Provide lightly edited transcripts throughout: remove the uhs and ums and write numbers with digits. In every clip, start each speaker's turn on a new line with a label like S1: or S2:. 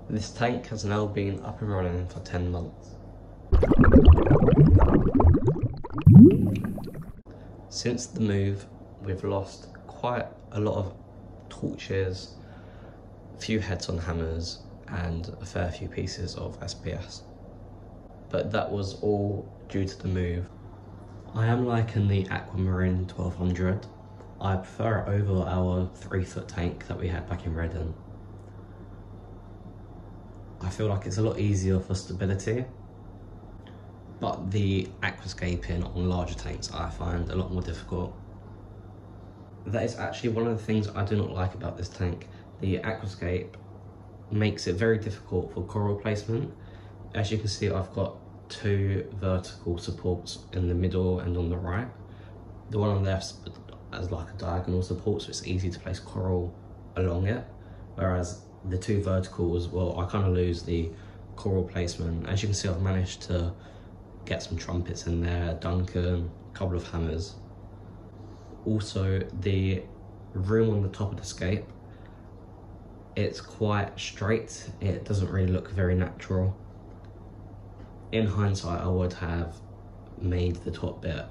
S1: This tank has now been up and running for 10 months. Since the move, we've lost quite a lot of torches, a few heads on hammers, and a fair few pieces of SPS. But that was all due to the move. I am liking the Aquamarine 1200. I prefer it over our 3-foot tank that we had back in Redden. I feel like it's a lot easier for stability, but the aquascaping on larger tanks I find a lot more difficult. That is actually one of the things I do not like about this tank. The aquascape makes it very difficult for coral placement. As you can see, I've got 2 vertical supports in the middle and on the right. The one on the left as like a diagonal support, so it's easy to place coral along it, whereas the 2 verticals, well, I kind of lose the coral placement. As you can see, I've managed to get some trumpets in there, Duncan, a couple of hammers. Also, the room on the top of the scape, it's quite straight. It doesn't really look very natural. In hindsight, I would have made the top bit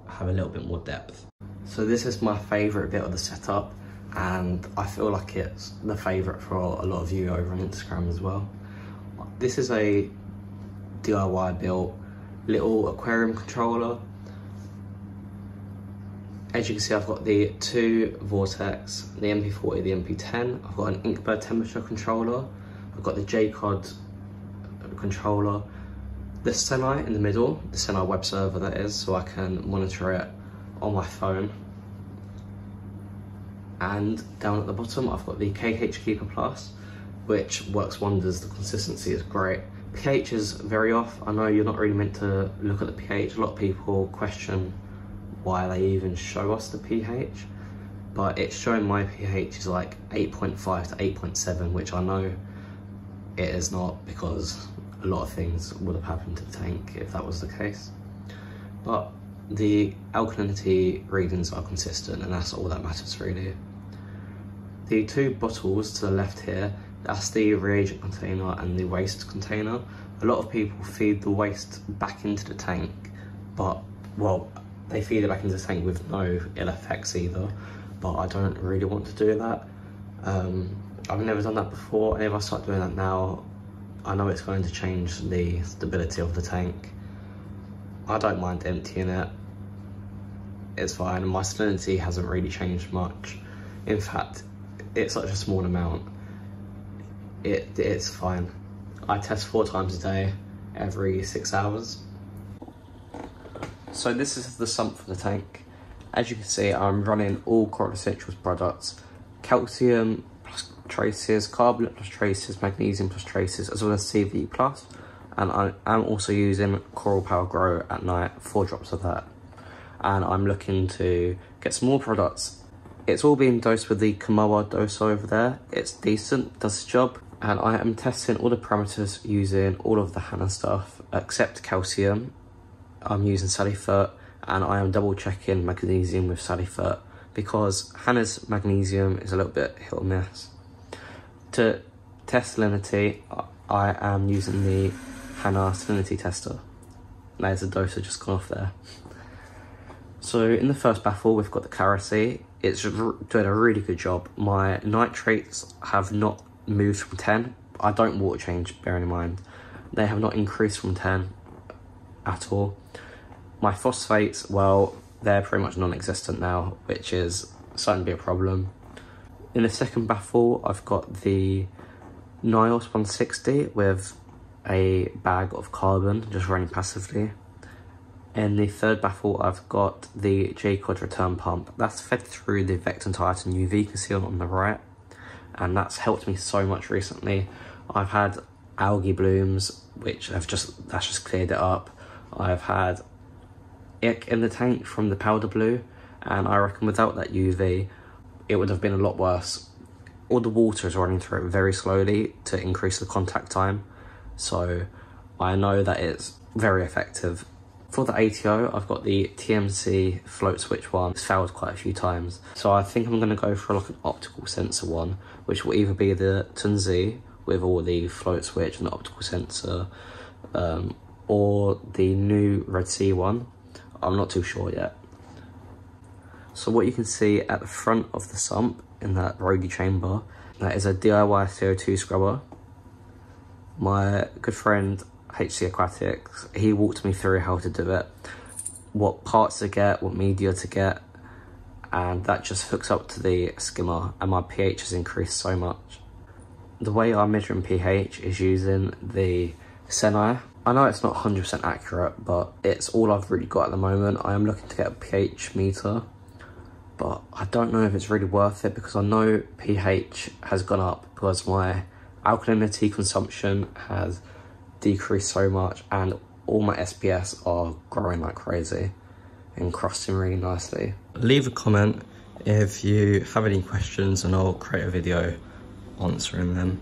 S1: have a little bit more depth. So this is my favourite bit of the setup, and I feel like it's the favourite for a lot of you over on Instagram as well. This is a DIY built little aquarium controller. As you can see, I've got the 2 Vortex, the MP40, the MP10. I've got an Inkbird temperature controller. I've got the J-Cod controller. The Senai in the middle, the Senai web server that is, so I can monitor it on my phone. And down at the bottom, I've got the KH Keeper Plus, which works wonders. The consistency is great. pH is very off. I know you're not really meant to look at the pH. A lot of people question why they even show us the pH, but it's showing my pH is like 8.5 to 8.7, which I know it is not, because a lot of things would have happened to the tank if that was the case. But the alkalinity readings are consistent, and that's all that matters really. The 2 bottles to the left here, that's the reagent container and the waste container. A lot of people feed the waste back into the tank, but, well, they feed it back into the tank with no ill effects either, but I don't really want to do that. I've never done that before, and if I start doing that now, I know it's going to change the stability of the tank. I don't mind emptying it, it's fine. My salinity hasn't really changed much. In fact, it's such a small amount. It's fine. I test 4 times a day, every 6 hours. So this is the sump for the tank. As you can see, I'm running all Coral Essentials products. Calcium plus traces, carbonate plus traces, magnesium plus traces, as well as CV plus. And I am also using Coral Power Grow at night, 4 drops of that. And I'm looking to get some more products. It's all being dosed with the Kamoa doser over there. It's decent, does the job. And I am testing all the parameters using all of the Hannah stuff, except calcium. I'm using Salifert, and I am double checking magnesium with Salifert, because Hannah's magnesium is a little bit hit or miss. To test salinity, I am using the Hannah salinity tester. There's a doser just gone off there. So in the first baffle, we've got the Caracy. It's doing a really good job. My nitrates have not moved from 10. I don't water change, bearing in mind. They have not increased from 10 at all. My phosphates, well, they're pretty much non-existent now, which is starting to be a problem. In the second baffle, I've got the Nios 160 with a bag of carbon just running passively. In the third baffle, I've got the J-Cod return pump. That's fed through the Vecton Titan UV concealant on the right, and that's helped me so much recently. I've had algae blooms, which that's just cleared it up. I've had ick in the tank from the powder blue, and I reckon without that UV, it would have been a lot worse. All the water is running through it very slowly to increase the contact time, so I know that it's very effective. For the ATO, I've got the TMC float switch one. It's failed quite a few times, so I think I'm going to go for like an optical sensor one, which will either be the Tunzi with all the float switch and the optical sensor, or the new Red Sea one. I'm not too sure yet. So what you can see at the front of the sump in that roadie chamber, that is a DIY CO2 scrubber. My good friend HC Aquatics, he walked me through how to do it, what parts to get, what media to get, and that just hooks up to the skimmer, and my pH has increased so much. The way I'm measuring pH is using the Senai. I know it's not 100% accurate, but it's all I've really got at the moment. I am looking to get a pH meter, but I don't know if it's really worth it, because I know pH has gone up because my alkalinity consumption has decreased so much, and all my SPS are growing like crazy and crusting really nicely. Leave a comment if you have any questions and I'll create a video answering them.